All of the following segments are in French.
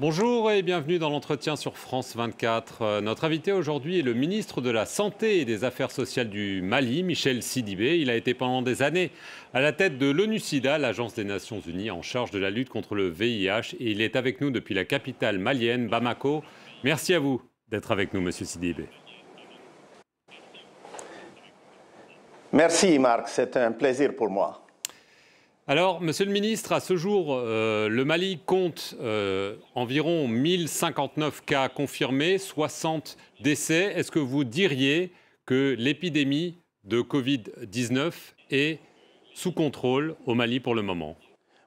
Bonjour et bienvenue dans l'entretien sur France 24. Notre invité aujourd'hui est le ministre de la Santé et des Affaires sociales du Mali, Michel Sidibé. Il a été pendant des années à la tête de l'ONU-SIDA, l'agence des Nations Unies en charge de la lutte contre le VIH. Et il est avec nous depuis la capitale malienne, Bamako. Merci à vous d'être avec nous, monsieur Sidibé. Merci Marc, c'est un plaisir pour moi. Alors, monsieur le ministre, à ce jour, le Mali compte environ 1059 cas confirmés, 60 décès. Est-ce que vous diriez que l'épidémie de Covid-19 est sous contrôle au Mali pour le moment?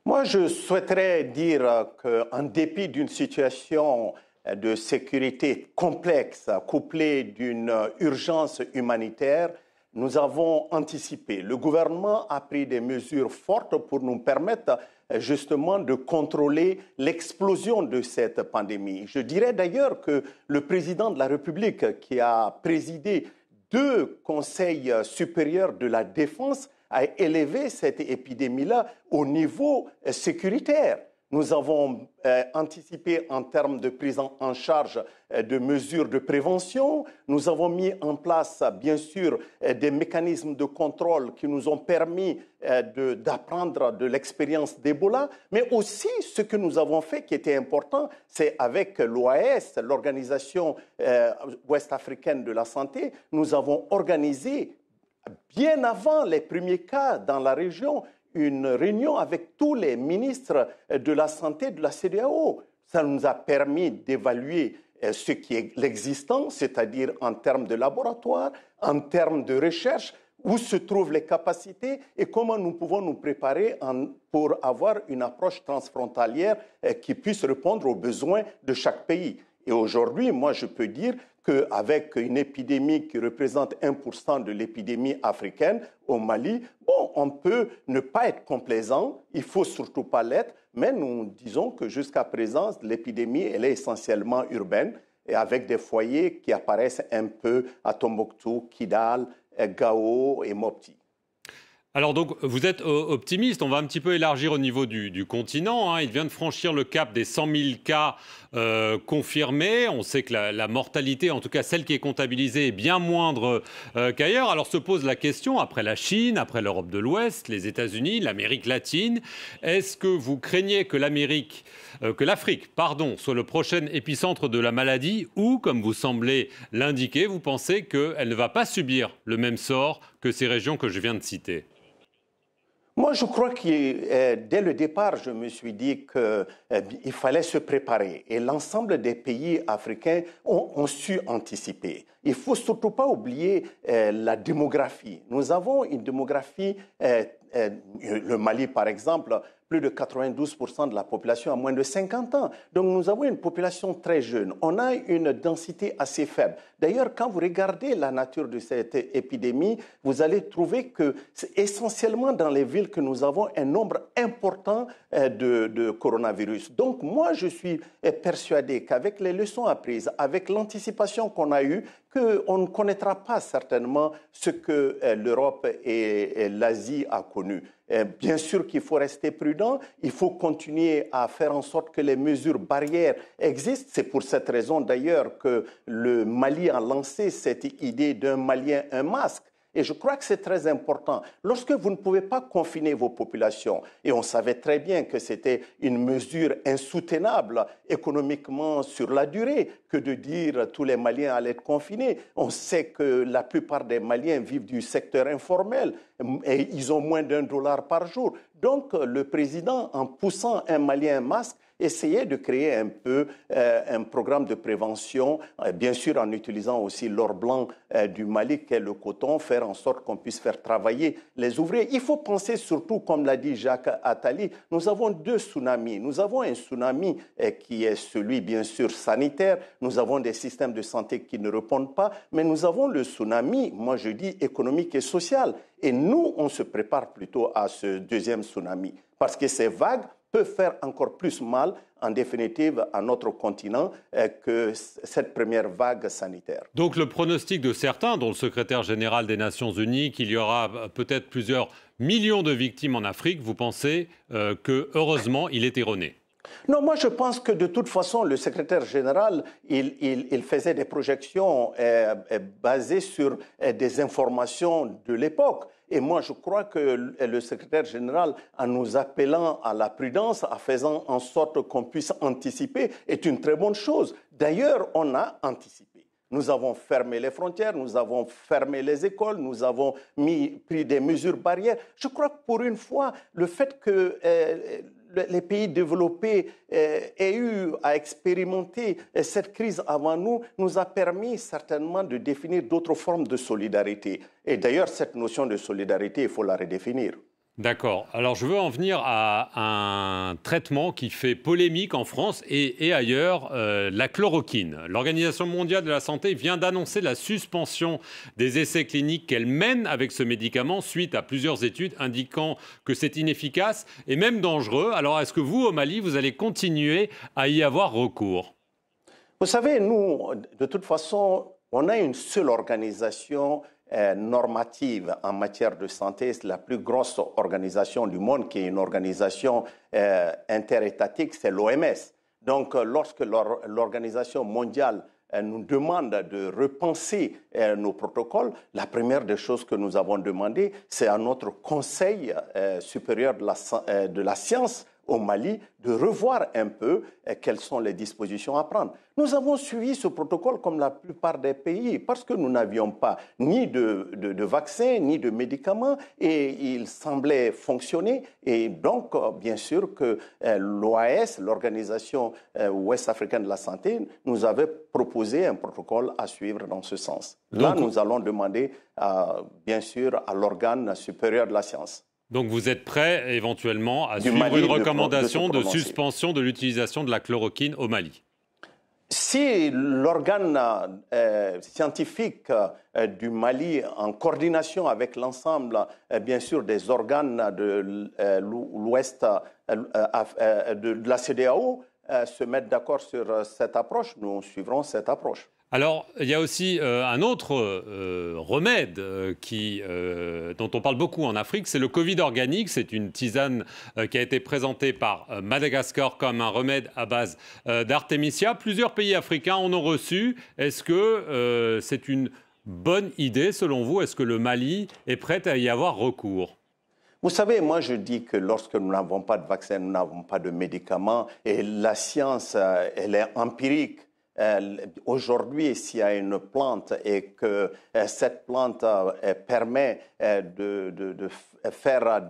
Moi, je souhaiterais dire qu'en dépit d'une situation de sécurité complexe, couplée d'une urgence humanitaire, nous avons anticipé. Le gouvernement a pris des mesures fortes pour nous permettre justement de contrôler l'explosion de cette pandémie. Je dirais d'ailleurs que le président de la République, qui a présidé 2 conseils supérieurs de la défense, a élevé cette épidémie-là au niveau sécuritaire. Nous avons anticipé en termes de prise en charge de mesures de prévention. Nous avons mis en place, bien sûr, des mécanismes de contrôle qui nous ont permis d'apprendre de l'expérience d'Ebola. Mais aussi, ce que nous avons fait qui était important, c'est avec l'OAS, l'Organisation ouest-africaine de la santé, nous avons organisé, bien avant les premiers cas dans la région, une réunion avec tous les ministres de la Santé de la CEDEAO. Ça nous a permis d'évaluer ce qui est l'existant, c'est-à-dire en termes de laboratoire, en termes de recherche, où se trouvent les capacités et comment nous pouvons nous préparer pour avoir une approche transfrontalière qui puisse répondre aux besoins de chaque pays. Et aujourd'hui, moi, je peux dire qu'avec une épidémie qui représente 1% de l'épidémie africaine au Mali, on peut ne pas être complaisant, il ne faut surtout pas l'être, mais nous disons que jusqu'à présent, l'épidémie, elle est essentiellement urbaine, et avec des foyers qui apparaissent un peu à Tombouctou, Kidal, Gao et Mopti. Alors donc, vous êtes optimiste, on va un petit peu élargir au niveau du continent. Il vient de franchir le cap des 100 000 cas confirmés. On sait que la mortalité, en tout cas celle qui est comptabilisée, est bien moindre qu'ailleurs. Alors se pose la question, après la Chine, après l'Europe de l'Ouest, les États-Unis, l'Amérique latine, est-ce que vous craignez que l'Afrique, soit le prochain épicentre de la maladie ou, comme vous semblez l'indiquer, vous pensez qu'elle ne va pas subir le même sort que ces régions que je viens de citer? Moi, je crois que dès le départ, je me suis dit qu'il fallait se préparer. Et l'ensemble des pays africains ont su anticiper. Il ne faut surtout pas oublier la démographie. Nous avons une démographie, le Mali par exemple, plus de 92% de la population a moins de 50 ans. Donc nous avons une population très jeune. On a une densité assez faible. D'ailleurs, quand vous regardez la nature de cette épidémie, vous allez trouver que c'est essentiellement dans les villes que nous avons un nombre important de coronavirus. Donc moi, je suis persuadé qu'avec les leçons apprises, avec l'anticipation qu'on a eue, qu'on ne connaîtra pas certainement ce que l'Europe et l'Asie a connu. Bien sûr qu'il faut rester prudent, il faut continuer à faire en sorte que les mesures barrières existent. C'est pour cette raison d'ailleurs que le Mali a lancé cette idée d'un Malien, un masque. Et je crois que c'est très important. Lorsque vous ne pouvez pas confiner vos populations, et on savait très bien que c'était une mesure insoutenable économiquement sur la durée, que de dire tous les Maliens allaient être confinés. On sait que la plupart des Maliens vivent du secteur informel et ils ont moins d'$1 par jour. Donc le président, en poussant un Malien masque, essayait de créer un peu un programme de prévention, bien sûr en utilisant aussi l'or blanc du Mali, qui est le coton, faire en sorte qu'on puisse faire travailler les ouvriers. Il faut penser surtout, comme l'a dit Jacques Attali, nous avons 2 tsunamis. Nous avons un tsunami qui est celui, bien sûr, sanitaire. Nous avons des systèmes de santé qui ne répondent pas, mais nous avons le tsunami, moi je dis, économique et social. Et nous, on se prépare plutôt à ce 2e tsunami, parce que ces vagues peut faire encore plus mal, en définitive, à notre continent que cette première vague sanitaire. Donc le pronostic de certains, dont le secrétaire général des Nations Unies, qu'il y aura peut-être plusieurs millions de victimes en Afrique, vous pensez que, heureusement, il est erroné? Non, moi je pense que de toute façon, le secrétaire général, il faisait des projections basées sur des informations de l'époque. Et moi je crois que le secrétaire général, en nous appelant à la prudence, en faisant en sorte qu'on puisse anticiper, est une très bonne chose. D'ailleurs, on a anticipé. Nous avons fermé les frontières, nous avons fermé les écoles, nous avons pris des mesures barrières. Je crois que pour une fois, le fait que les pays développés aient eu à expérimenter cette crise avant nous, nous a permis certainement de définir d'autres formes de solidarité. Et d'ailleurs, cette notion de solidarité, il faut la redéfinir. D'accord. Alors, je veux en venir à un traitement qui fait polémique en France et ailleurs, la chloroquine. L'Organisation mondiale de la santé vient d'annoncer la suspension des essais cliniques qu'elle mène avec ce médicament suite à plusieurs études indiquant que c'est inefficace et même dangereux. Alors, est-ce que vous, au Mali, vous allez continuer à y avoir recours? Vous savez, nous, de toute façon, on a une seule organisation normative en matière de santé. C'est la plus grosse organisation du monde, qui est une organisation interétatique, c'est l'OMS. Donc, lorsque l'Organisation mondiale nous demande de repenser nos protocoles, la première des choses que nous avons demandé, c'est à notre Conseil supérieur de la science au Mali de revoir un peu quelles sont les dispositions à prendre. Nous avons suivi ce protocole comme la plupart des pays parce que nous n'avions pas ni de vaccins ni de médicaments et il semblait fonctionner. Et donc, bien sûr que l'OAS, l'Organisation ouest-africaine de la santé, nous avait proposé un protocole à suivre dans ce sens. Là, nous allons demander, bien sûr, à l'organe supérieur de la science. Donc vous êtes prêt éventuellement à suivre une recommandation de suspension de l'utilisation de la chloroquine au Mali? Si l'organe scientifique du Mali, en coordination avec l'ensemble, bien sûr, des organes de l'Ouest, de la CEDEAO, se mettent d'accord sur cette approche, nous suivrons cette approche. Alors, il y a aussi un autre remède dont on parle beaucoup en Afrique, c'est le Covid organique. C'est une tisane qui a été présentée par Madagascar comme un remède à base d'artémisia. Plusieurs pays africains en ont reçu. Est-ce que c'est une bonne idée, selon vous? Est-ce que le Mali est prêt à y avoir recours? Vous savez, moi je dis que lorsque nous n'avons pas de vaccin, nous n'avons pas de médicaments, et la science, elle est empirique. Aujourd'hui, s'il y a une plante et que cette plante permet de faire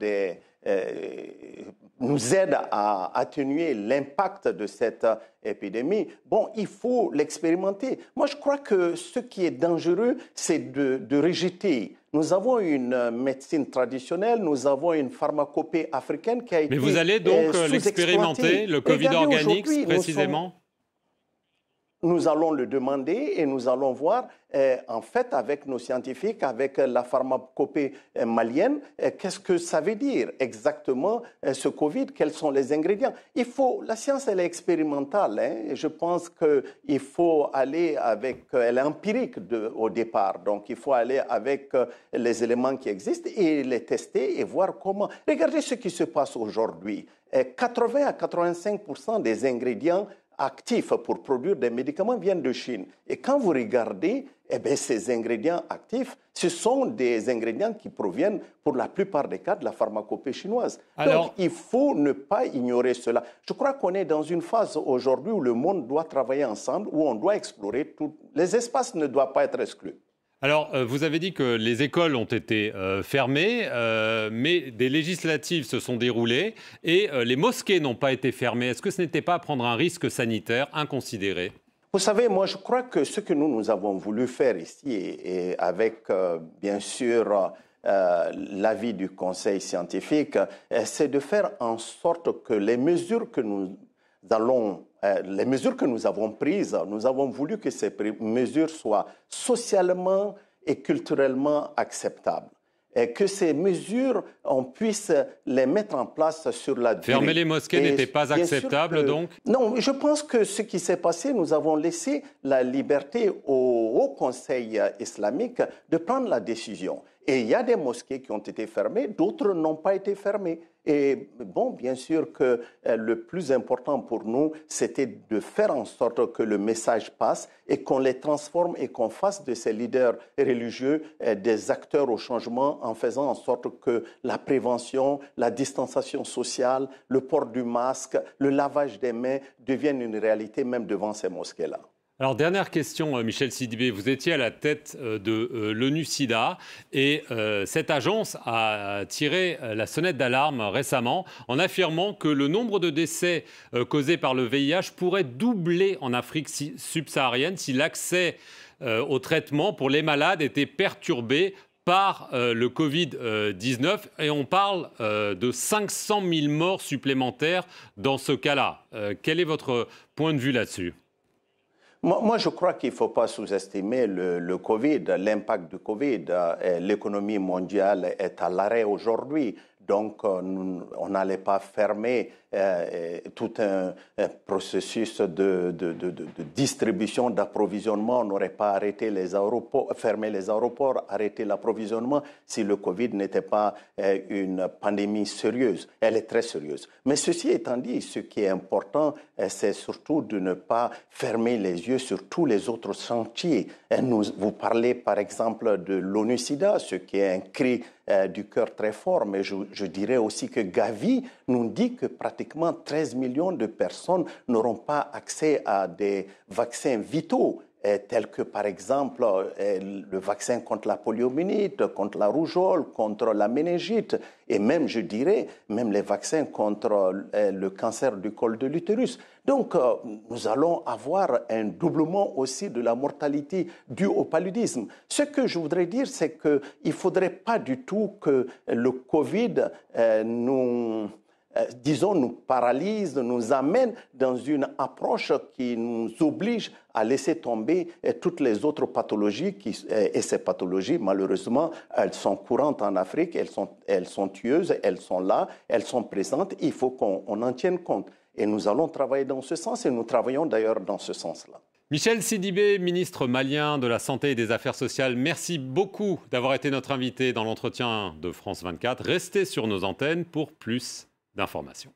nous aide à atténuer l'impact de cette épidémie, bon, il faut l'expérimenter. Moi, je crois que ce qui est dangereux, c'est de rejeter. Nous avons une médecine traditionnelle, nous avons une pharmacopée africaine qui a été Mais vous allez donc l'expérimenter, le Covid organique précisément? Nous allons le demander et nous allons voir, en fait, avec nos scientifiques, avec la pharmacopée malienne, qu'est-ce que ça veut dire exactement ce Covid, quels sont les ingrédients. La science, elle est expérimentale, hein, et je pense qu'il faut aller avec, elle est empirique au départ, donc il faut aller avec les éléments qui existent et les tester et voir comment. Regardez ce qui se passe aujourd'hui. 80 à 85% des ingrédients actifs pour produire des médicaments viennent de Chine. Et quand vous regardez, ces ingrédients actifs, ce sont des ingrédients qui proviennent, pour la plupart des cas, de la pharmacopée chinoise. Donc, il faut ne pas ignorer cela. Je crois qu'on est dans une phase aujourd'hui où le monde doit travailler ensemble, où on doit explorer tout. Les espaces ne doivent pas être exclus. Alors, vous avez dit que les écoles ont été fermées, mais des législatives se sont déroulées et les mosquées n'ont pas été fermées. Est-ce que ce n'était pas prendre un risque sanitaire inconsidéré? Vous savez, moi, je crois que ce que nous avons voulu faire ici, et avec, bien sûr, l'avis du Conseil scientifique, c'est de faire en sorte que les mesures que nous avons prises, nous avons voulu que ces mesures soient socialement et culturellement acceptables. Et que ces mesures, on puisse les mettre en place sur la durée. Fermer les mosquées n'était pas acceptable, donc? Non, je pense que ce qui s'est passé, nous avons laissé la liberté au Conseil islamique de prendre la décision. Et il y a des mosquées qui ont été fermées, d'autres n'ont pas été fermées. Et bon, bien sûr que le plus important pour nous, c'était de faire en sorte que le message passe et qu'on les transforme et qu'on fasse de ces leaders religieux des acteurs au changement en faisant en sorte que la prévention, la distanciation sociale, le port du masque, le lavage des mains deviennent une réalité même devant ces mosquées-là. Alors, dernière question, Michel Sidibé. Vous étiez à la tête de l'ONU-SIDA et cette agence a tiré la sonnette d'alarme récemment en affirmant que le nombre de décès causés par le VIH pourrait doubler en Afrique subsaharienne si l'accès au traitement pour les malades était perturbé par le Covid-19 et on parle de 500 000 morts supplémentaires dans ce cas-là. Quel est votre point de vue là-dessus ? Moi, je crois qu'il ne faut pas sous-estimer le Covid, l'impact du Covid. L'économie mondiale est à l'arrêt aujourd'hui. Donc, on n'allait pas fermer tout un processus de distribution, d'approvisionnement. On n'aurait pas arrêté les aéroports, fermé les aéroports, arrêté l'approvisionnement si le Covid n'était pas une pandémie sérieuse. Elle est très sérieuse. Mais ceci étant dit, ce qui est important, c'est surtout de ne pas fermer les yeux sur tous les autres chantiers. Vous parlez par exemple de l'ONU-SIDA, ce qui est un cri du cœur très fort, mais je dirais aussi que Gavi nous dit que pratiquement 13 millions de personnes n'auront pas accès à des vaccins vitaux, tels que par exemple le vaccin contre la poliomyélite, contre la rougeole, contre la méningite, et même, je dirais, même les vaccins contre le cancer du col de l'utérus. Donc, nous allons avoir un doublement aussi de la mortalité due au paludisme. Ce que je voudrais dire, c'est qu'il ne faudrait pas du tout que le Covid nous paralyse, nous amène dans une approche qui nous oblige à laisser tomber toutes les autres pathologies. Et ces pathologies, malheureusement, elles sont courantes en Afrique, elles sont tueuses, elles sont là, elles sont présentes. Il faut qu'on en tienne compte. Et nous allons travailler dans ce sens et nous travaillons d'ailleurs dans ce sens-là. Michel Sidibé, ministre malien de la Santé et des Affaires sociales, merci beaucoup d'avoir été notre invité dans l'entretien de France 24. Restez sur nos antennes pour plus d'informations.